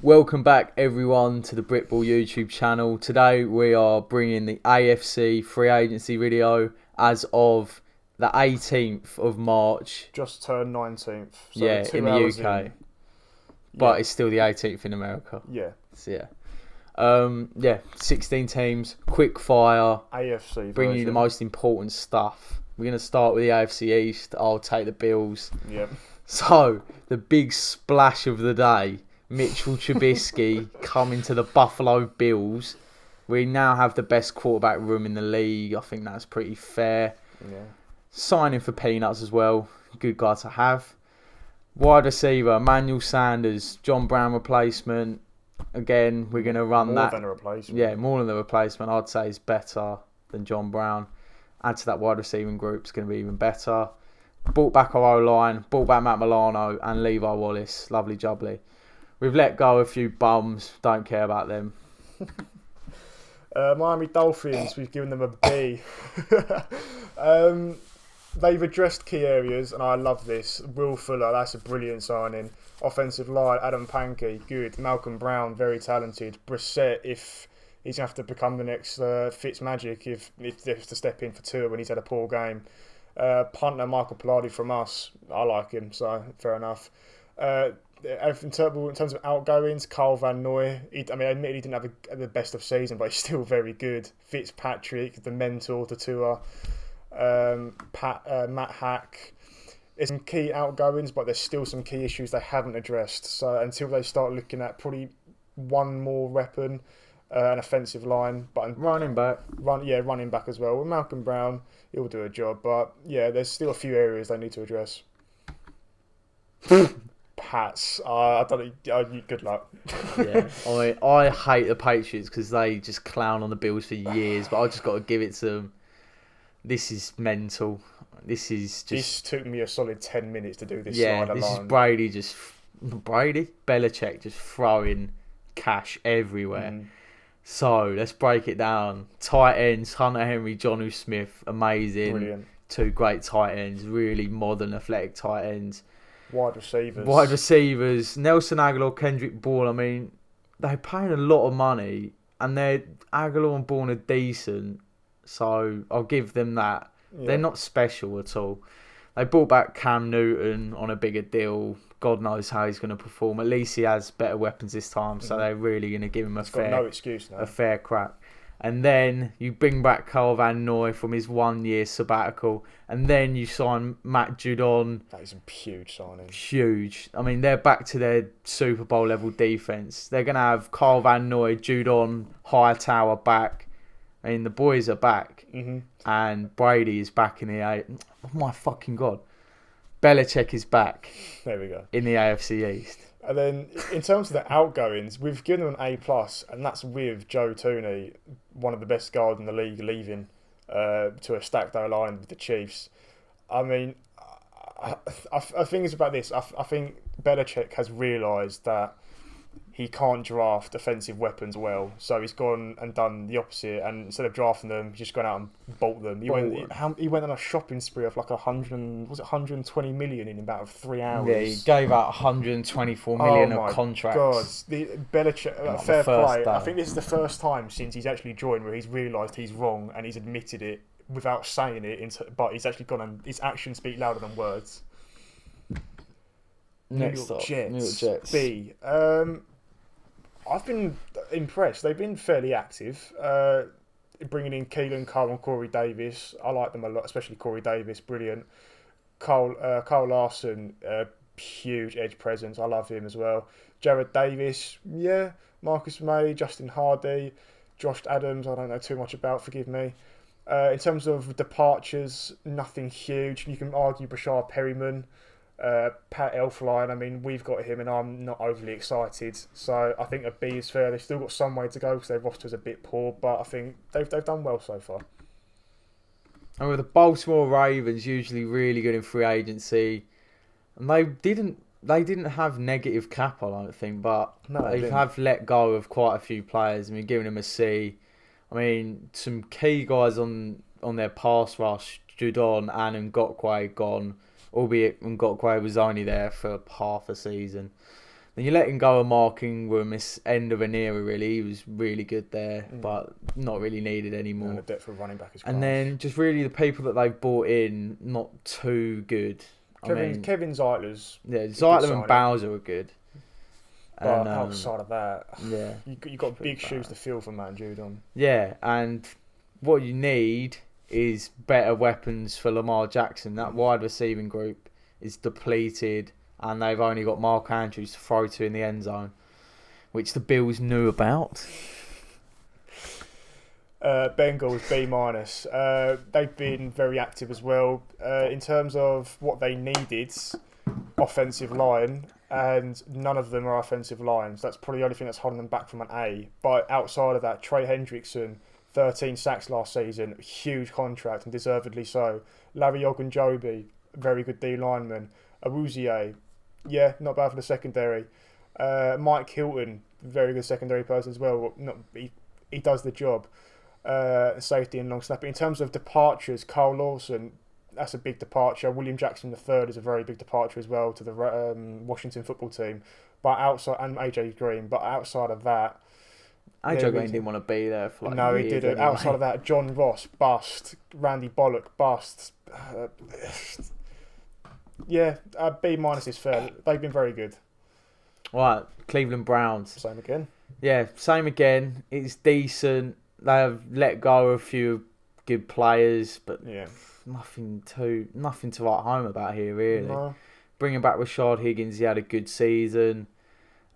Welcome back everyone to the Britball YouTube channel. Today we are bringing the AFC free agency video as of the 18th of March. Just turned 19th. So yeah, in the UK. But it's still the 18th in America. Yeah. So yeah. 16 teams, quick fire. AFC bringing you the most important stuff. We're going to start with the AFC East. I'll take the Bills. Yep. So, the big splash of the day. Mitchell Trubisky coming to the Buffalo Bills. We now have the best quarterback room in the league. I think that's pretty fair. Yeah. Signing for peanuts as well. Good guy to have. Wide receiver, Emmanuel Sanders, John Brown replacement. Again, we're going to run that. More than a replacement. Yeah, more than a replacement. I'd say is better than John Brown. Add to that wide receiving group, it's going to be even better. Brought back our O-line, brought back Matt Milano and Levi Wallace. Lovely jubbly. We've let go a few bums. Don't care about them. Miami Dolphins, we've given them a B. They've addressed key areas, and I love this. Will Fuller, that's a brilliant signing. Offensive line, Adam Pankey, good. Malcolm Brown, very talented. Brissett, if he's going to have to become the next Fitzmagic if they have to step in for Tua when he's had a poor game. Punter, Michael Pilardi from us. I like him, so fair enough. In terms of outgoings, Carl Van Noy. Admittedly he didn't have the best of season, but he's still very good. Fitzpatrick, the mentor to Tua. Matt Hack. There's some key outgoings, but there's still some key issues they haven't addressed. So until they start looking at probably one more weapon, an offensive line, but running back, running back as well. With Malcolm Brown, he'll do a job, but yeah, there's still a few areas they need to address. Pats, I don't know. Good luck. Yeah, I hate the Patriots because they just clown on the Bills for years, but I just got to give it to them. This is mental. This took me a solid 10 minutes to do this. Yeah, this is Belichick just throwing cash everywhere. So let's break it down. Tight ends, Hunter Henry, Jonnu Smith, amazing. Brilliant. Two great tight ends, really modern, athletic tight ends. Wide receivers, Nelson Aguilar, Kendrick Bourne. I mean, they're paying a lot of money, and Aguilar and Bourne are decent, so I'll give them that. Yeah. They're not special at all. They brought back Cam Newton on a bigger deal. God knows how he's going to perform. At least he has better weapons this time, so they're really going to give him a fair crack. And then you bring back Carl Van Noy from his 1 year sabbatical. And then you sign Matt Judon. That is a huge signing. Huge. I mean, they're back to their Super Bowl level defense. They're going to have Carl Van Noy, Judon, Hightower back. I mean, the boys are back. And Brady is back in the Oh my fucking God. Belichick is back. There we go. In the AFC East. And then, in terms of the outgoings, we've given them an A+, and that's with Joe Tooney, one of the best guards in the league, leaving to a stacked O-line with the Chiefs. I mean, I think it's about this. I think Belichick has realised that he can't draft offensive weapons well, so he's gone and done the opposite. And instead of drafting them, he's just gone out and bought them. He went on a shopping spree of like 120 million in about 3 hours. Yeah, he gave out 124 million of contracts. God, the Belichick, fair play. I think this is the first time since he's actually joined where he's realised he's wrong and he's admitted it without saying it. But he's actually gone and his actions speak louder than words. Next up, New York Jets. B. I've been impressed. They've been fairly active. Bringing in Keelan Cole and Corey Davis. I like them a lot, especially Corey Davis. Brilliant. Cole Larson, huge edge presence. I love him as well. Jared Davis, yeah. Marcus May, Justin Hardy, Josh Adams, I don't know too much about, forgive me. In terms of departures, nothing huge. You can argue Brashard Perryman. Pat Elflein, I mean, we've got him and I'm not overly excited, so I think a B is fair. They've still got some way to go because their roster's a bit poor, but I think they've done well so far. And with the Baltimore Ravens, usually really good in free agency, and they didn't have negative cap, I don't think, but they have let go of quite a few players. I mean, giving them a C. I mean, some key guys on their pass rush, Judon and Ngakoue gone. Albeit Ngakoue was only there for half a season. Then you're letting go of Mark Ingram, this end of an era, really. He was really good there, but not really needed anymore. And the depth of running back is class. And then just really the people that they've brought in, not too good. Kevin Zeitler's... Yeah, Zeitler and Bowser are good. But outside of that, yeah, you've got big shoes to fill for Matt Judon. Yeah, and what you need is better weapons for Lamar Jackson. That wide receiving group is depleted, and they've only got Mark Andrews to throw to in the end zone, which the Bills knew about. Bengals B-. They've been very active as well in terms of what they needed. Offensive line, and none of them are offensive lines. That's probably the only thing that's holding them back from an A. But outside of that, Trey Hendrickson, 13 sacks last season, huge contract and deservedly so. Larry Ogunjobi, very good D lineman. Awuzie, yeah, not bad for the secondary. Mike Hilton, very good secondary person as well. He does the job. Safety and long snapper. In terms of departures, Carl Lawson, that's a big departure. William Jackson III is a very big departure as well to the Washington football team. But outside, and AJ Green. But outside of that, AJ Green didn't want to be there for no, he didn't. Anyway. Outside of that, John Ross bust, Randy Bullock bust. Yeah, B- is fair. They've been very good. Right, Cleveland Browns. Same again. Yeah, same again. It's decent. They have let go of a few good players, but nothing to write home about here, really. No. Bringing back Rashard Higgins, he had a good season.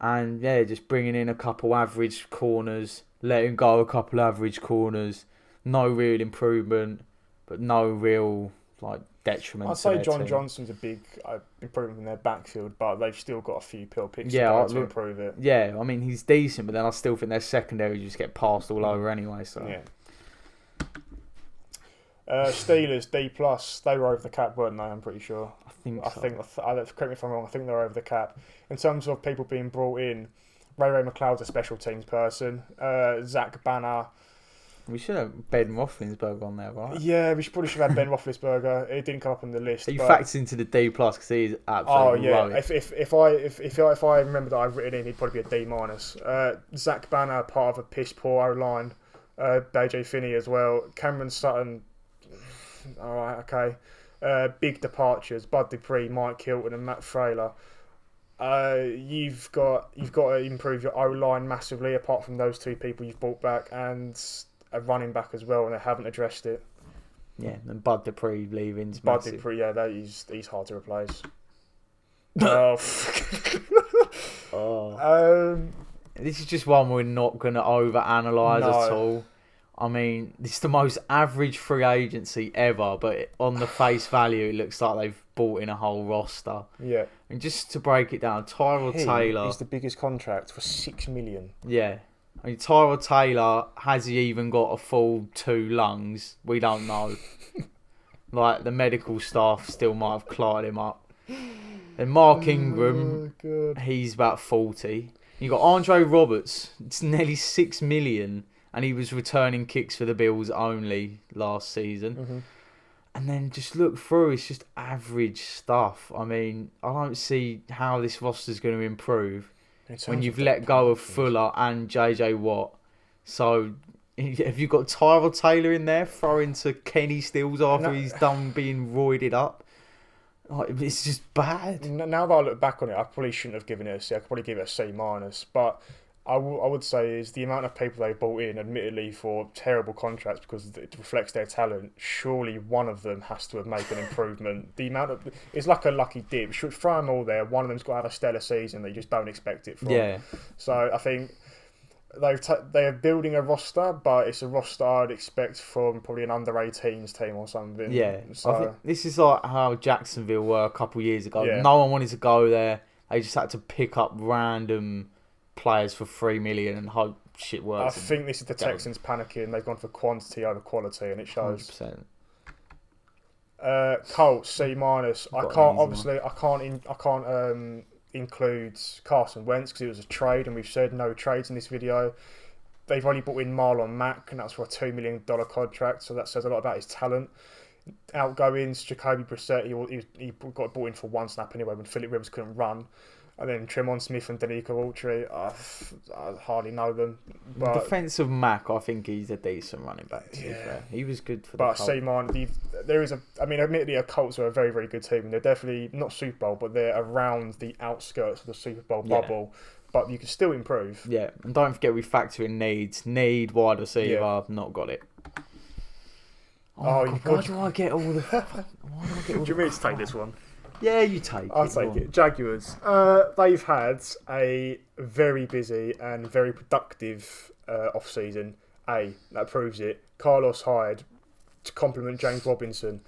And, yeah, just bringing in a couple average corners, letting go a couple average corners. No real improvement, but no real, detriment. I'd say John Johnson's a big improvement in their backfield, but they've still got a few pill picks to improve it. Yeah, I mean, he's decent, but then I still think their secondary just get passed all over anyway. So yeah. Steelers D+, they were over the cap, weren't they? I'm pretty sure. I think so. Correct me if I'm wrong, I think they're over the cap. In terms of people being brought in, Ray McLeod's a special teams person. Zach Banner. We should have Ben Roethlisberger on there, right? Yeah, probably should have had Ben Roethlisberger. It didn't come up on the list. He factors into the D+ because he's absolutely rubbish. If I remember that I've written in, he'd probably be a D-. Zach Banner, part of a piss poor O-line. AJ Finney as well. Cameron Sutton. All right, okay. Big departures: Bud Dupree, Mike Hilton, and Matt Frailer. You've got to improve your O-line massively. Apart from those two people you've brought back, and a running back as well, and they haven't addressed it. Yeah, and Bud Dupree leaving's Bud massive. Dupree, yeah, he's hard to replace. This is just one we're not going to overanalyze at all. I mean, this is the most average free agency ever, but on the face value, it looks like they've bought in a whole roster. Yeah. And just to break it down, Tyrell Taylor is the biggest contract for $6 million. Yeah. I mean, Tyrell Taylor, has he even got a full 2 lungs? We don't know. The medical staff still might have clotted him up. Then Mark Ingram, he's about 40. You got Andre Roberts, it's nearly $6 million, and he was returning kicks for the Bills only last season. Mm-hmm. And then just look through, it's just average stuff. I mean, I don't see how this roster's going to improve when you've let go of Fuller and JJ Watt. So, have you got Tyrell Taylor in there throwing to Kenny Stills after he's done being roided up? It's just bad. Now that I look back on it, I probably shouldn't have given it a C. I could probably give it a C-. But I would say is the amount of people they brought in, admittedly for terrible contracts because it reflects their talent. Surely one of them has to have made an improvement. The amount of it's like a lucky dip. Should throw them all there. One of them's got to have a stellar season that you just don't expect it from. Yeah. So I think they're building a roster, but it's a roster I'd expect from probably an under-18s team or something. Yeah. So I think this is like how Jacksonville were a couple of years ago. Yeah. No one wanted to go there. They just had to pick up random players for $3 million and hope shit works. I think this is the Texans panicking. They've gone for quantity over quality, and it shows. 100%. Colts C-. I can't include Carson Wentz because it was a trade, and we've said no trades in this video. They've only brought in Marlon Mack, and that's for a $2 million contract, so that says a lot about his talent. Outgoings, Jacoby Brissett, he got brought in for 1 snap anyway when Philip Rivers couldn't run. And then Tremont Smith and Danico Autry, I hardly know them. But Defensive Mac, I think he's a decent running back, to be fair. He was good for the Colts. But Seaman, admittedly, a Colts are a very, very good team. And they're definitely not Super Bowl, but they're around the outskirts of the Super Bowl bubble. But you can still improve. Yeah, and don't forget we factor in needs. Need wide receiver, not got it. Why do I get all the... Do you mean to take this one? Yeah, you take it. I'll take it. Jaguars. They've had a very busy and very productive off-season. That proves it. Carlos Hyde to complement James Robinson.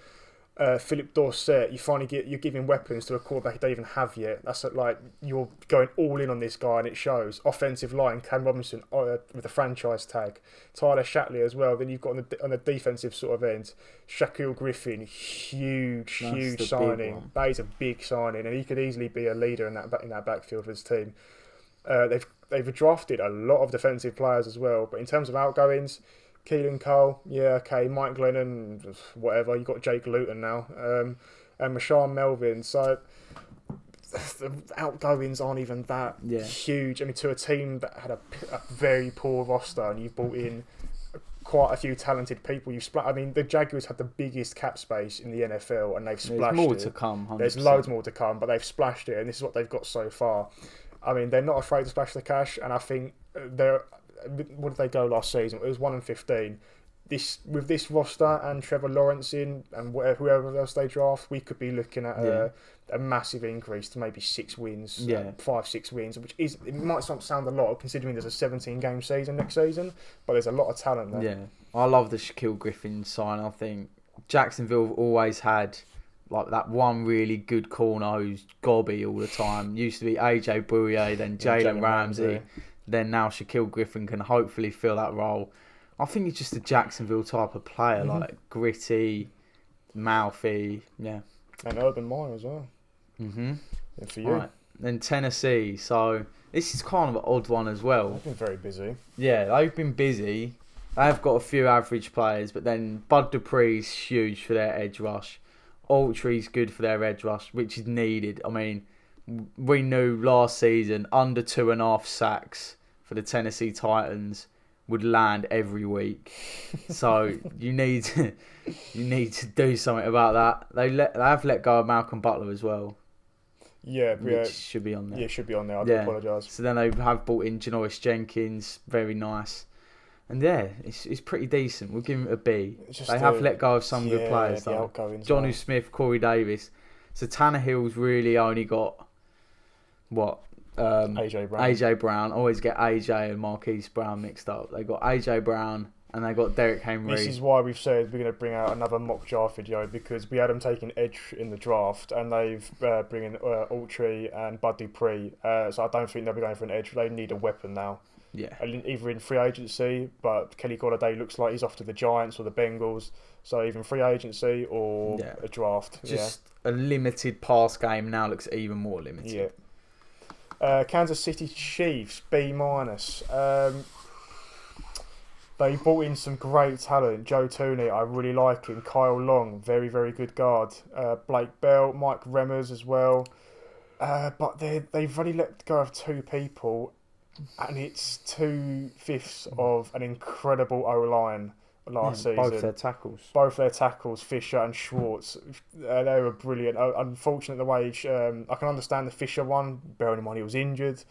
Philip Dorsett, you're giving weapons to a quarterback you don't even have yet. That's like you're going all in on this guy, and it shows. Offensive line, Cam Robinson with a franchise tag, Tyler Shatley as well. Then you've got on the defensive sort of end, Shaquille Griffin, huge signing. That is a big signing, and he could easily be a leader in that backfield for his team. They've drafted a lot of defensive players as well, but in terms of outgoings, Keelan Cole, Mike Glennon, whatever. You got Jake Luton now, and Rashawn Melvin. So the outgoings aren't even that huge. I mean, to a team that had a very poor roster, and you've brought in quite a few talented people. The Jaguars had the biggest cap space in the NFL, and they've splashed it. There's more to come. 100%. There's loads more to come, but they've splashed it, and this is what they've got so far. I mean, they're not afraid to splash the cash, and I think they're. What did they go last season? It was 1-15. With this roster and Trevor Lawrence in and whoever else they draft, we could be looking at a massive increase to maybe 6 wins, 5-6 wins, which it might not sound a lot considering there's a 17-game season next season, but there's a lot of talent there. Yeah, I love the Shaquille Griffin sign. I think Jacksonville always had like that one really good corner who's gobby all the time. Used to be AJ Bouye, then Jalen Ramsey. Then now Shaquille Griffin can hopefully fill that role. I think he's just a Jacksonville type of player, like gritty, mouthy, And Urban Meyer as well. And for you. Right. Then Tennessee. So this is kind of an odd one as well. They've been very busy. Yeah, they've been busy. They've got a few average players, but then Bud Dupree's huge for their edge rush. Autry's good for their edge rush, which is needed. I mean, we knew last season under 2.5 sacks for the Tennessee Titans would land every week. So you need to do something about that. They have let go of Malcolm Butler as well. Which should be on there. Yeah, should be on there. I do apologise. So then they have brought in Janoris Jenkins, very nice. And it's pretty decent. We'll give him a B. They have let go of some good players though. Jonnu Smith, Corey Davis. So Tannehill's really only got AJ Brown. Always get AJ and Marquise Brown mixed up. They got AJ Brown and they got Derrick Henry. This is why we've said we're going to bring out another mock draft video, because we had them taking edge in the draft and they've bringing Autry and Bud Dupree. So I don't think they'll be going for an edge. They need a weapon now. Yeah. Either in free agency, but Kenny Golladay looks like he's off to the Giants or the Bengals. So even free agency or a draft. Just a limited pass game now looks even more limited. Yeah. Kansas City Chiefs, B-. They brought in some great talent. Joe Tooney, I really like him. Kyle Long, very, very good guard. Blake Bell, Mike Remmers as well. But they've already let go of 2 people, and it's 2/5 of an incredible O-line last season. Both their tackles, Fisher and Schwartz. They were brilliant. Unfortunate the way I can understand the Fisher one, bearing in mind he was injured.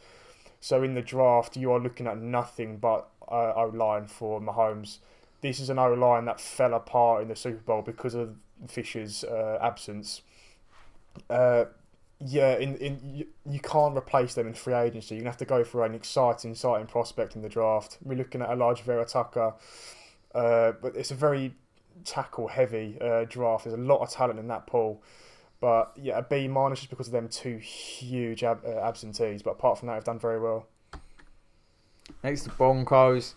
So in the draft, you are looking at nothing but O-line for Mahomes. This is an O-line that fell apart in the Super Bowl because of Fisher's absence. You can't replace them in free agency. You're going to have to go for an exciting prospect in the draft. We're looking at a large Vera Tucker. But it's a very tackle-heavy draft. There's a lot of talent in that pool. But a B- just because of them 2 huge absentees. But apart from that, they've done very well. Next, the Broncos.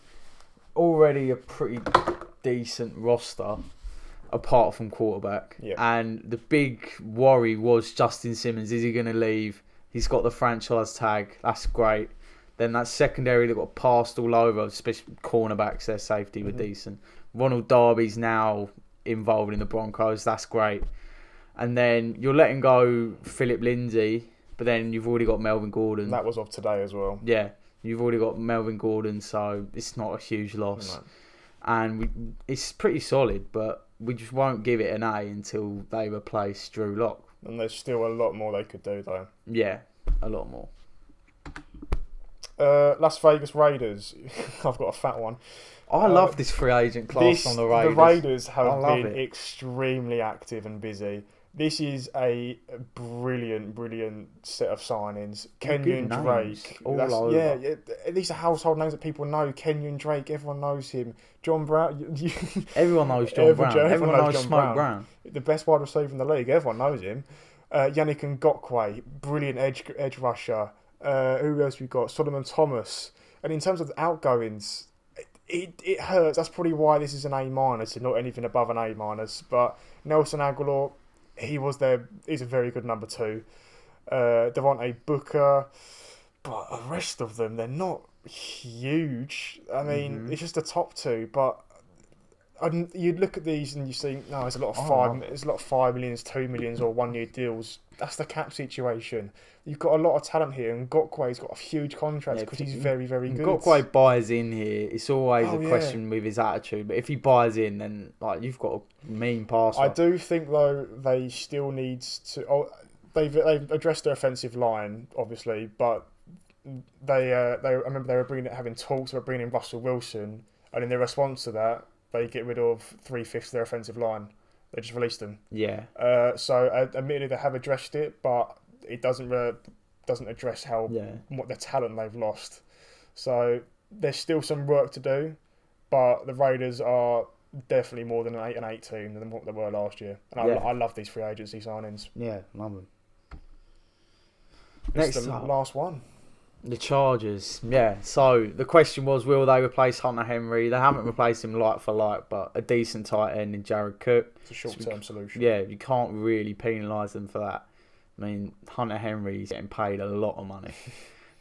Already a pretty decent roster, apart from quarterback. Yeah. And the big worry was Justin Simmons. Is he going to leave? He's got the franchise tag. That's great. Then that secondary that got passed all over, especially cornerbacks, their safety were decent. Ronald Darby's now involved in the Broncos. That's great. And then you're letting go Philip Lindsay, but But then you've already got Melvin Gordon. And that was of today as well. Yeah, you've already got Melvin Gordon, so it's not a huge loss. No. And it's pretty solid, but we just won't give it an A until they replace Drew Lock. And there's still a lot more they could do, though. Yeah, a lot more. Las Vegas Raiders. I've got a fat one. I love this free agent class on the Raiders. The Raiders have been it. extremely active and busy. This is a brilliant set of signings. Kenyon Drake. These are household names that people know. Kenyon Drake, everyone knows him. John Brown. Everyone knows John Brown. Everyone knows Smoke Brown. The best wide receiver in the league. Everyone knows him. Yannick Ngakoue, brilliant edge rusher. Who else we got? Solomon Thomas. And in terms of the outgoings, it hurts. That's probably why this is an A-, and not anything above an A-. But Nelson Aguilar, he's a very good number 2. Devontae Booker, but the rest of them, they're not huge. I mean, it's just the top 2. But you'd look at these and you think, no, there's a lot of 5 millions, 2 millions, or 1 year deals. That's the cap situation. You've got a lot of talent here, and Ngakoue got a huge contract because he's very, very good. Ngakoue buys in here. It's always a question with his attitude, but if he buys in, then you've got a mean passer. I do think though they still need to. They've addressed their offensive line, obviously, but I remember they were having talks about bringing in Russell Wilson, and in their response to that, they get rid of 3/5 of their offensive line. They just released them. Yeah. So admittedly they have addressed it, but it doesn't address what the talent they've lost. So there's still some work to do, but the Raiders are definitely more than an 8 team than what they were last year. And I love these free agency signings. Yeah, love them. Next, the last one. The Chargers, yeah. So the question was, will they replace Hunter Henry? They haven't replaced him like for like, but a decent tight end in Jared Cook. It's a short-term solution. Yeah, you can't really penalise them for that. I mean, Hunter Henry's getting paid a lot of money.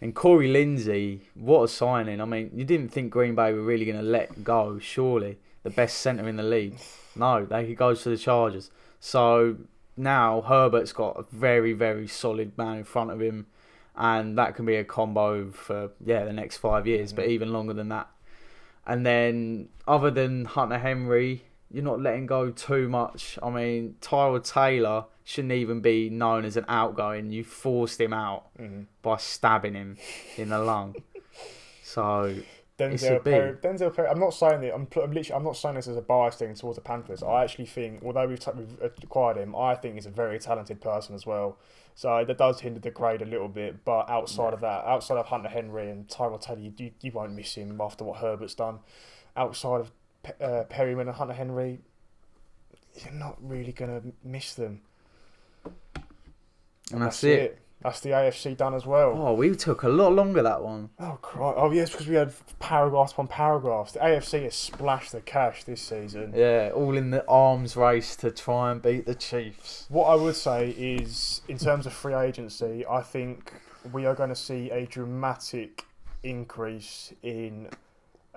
And Corey Lindsey, what a signing. I mean, you didn't think Green Bay were really going to let go, surely. The best centre in the league. No, he goes to the Chargers. So now Herbert's got a very, very solid man in front of him. And that can be a combo for, the next 5 years, but even longer than that. And then, other than Hunter Henry, you're not letting go too much. I mean, Tyrod Taylor shouldn't even be known as an outgoing. You forced him out by stabbing him in the lung. So Denzel Perry. I'm not saying it. I'm not saying this as a bias thing towards the Panthers. I actually think, although we've acquired him, I think he's a very talented person as well. So that does hinder the grade a little bit. But outside of Hunter Henry and Tyrod Taylor, you won't miss him after what Herbert's done. Outside of Perryman and Hunter Henry, you're not really gonna miss them. And that's it. That's the AFC done as well. Oh, we took a lot longer, that one. Oh, Christ. Oh, yes, because we had paragraphs upon paragraphs. The AFC has splashed the cash this season. Yeah, all in the arms race to try and beat the Chiefs. What I would say is, in terms of free agency, I think we are going to see a dramatic increase in...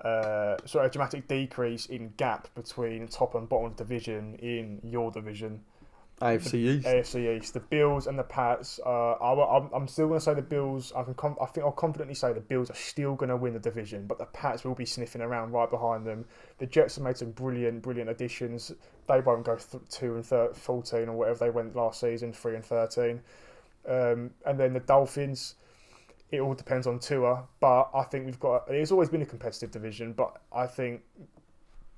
a dramatic decrease in gap between top and bottom division in your division. AFC East. AFC East. The Bills and the Pats. I'm still going to say the Bills. I think I'll confidently say the Bills are still going to win the division, but the Pats will be sniffing around right behind them. The Jets have made some brilliant additions. They won't go 2-14 or whatever they went last season, 3-13. And then the Dolphins. It all depends on Tua, but I think it's always been a competitive division, but I think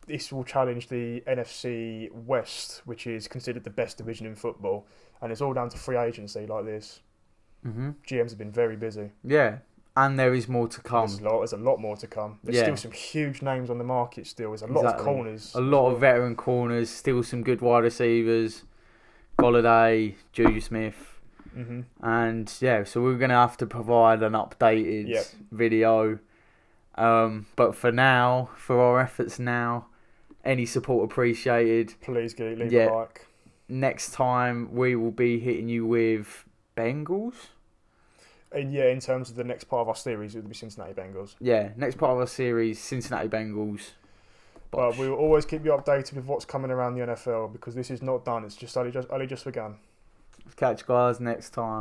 this will challenge the NFC West, which is considered the best division in football, and it's all down to free agency like this. GMs have been very busy. Yeah, and there is more to come. There's a lot more to come. There's still some huge names on the market still. There's a lot of corners. A lot of veteran corners, still some good wide receivers. Golladay, Juju Smith. And so we're going to have to provide an updated video. But for now, for our efforts now, any support appreciated. Please leave a like. Next time we will be hitting you with Bengals. And in terms of the next part of our series, it will be Cincinnati Bengals. Yeah, next part of our series, Cincinnati Bengals. But we will always keep you updated with what's coming around the NFL because this is not done. It's just only just begun. Catch you guys next time.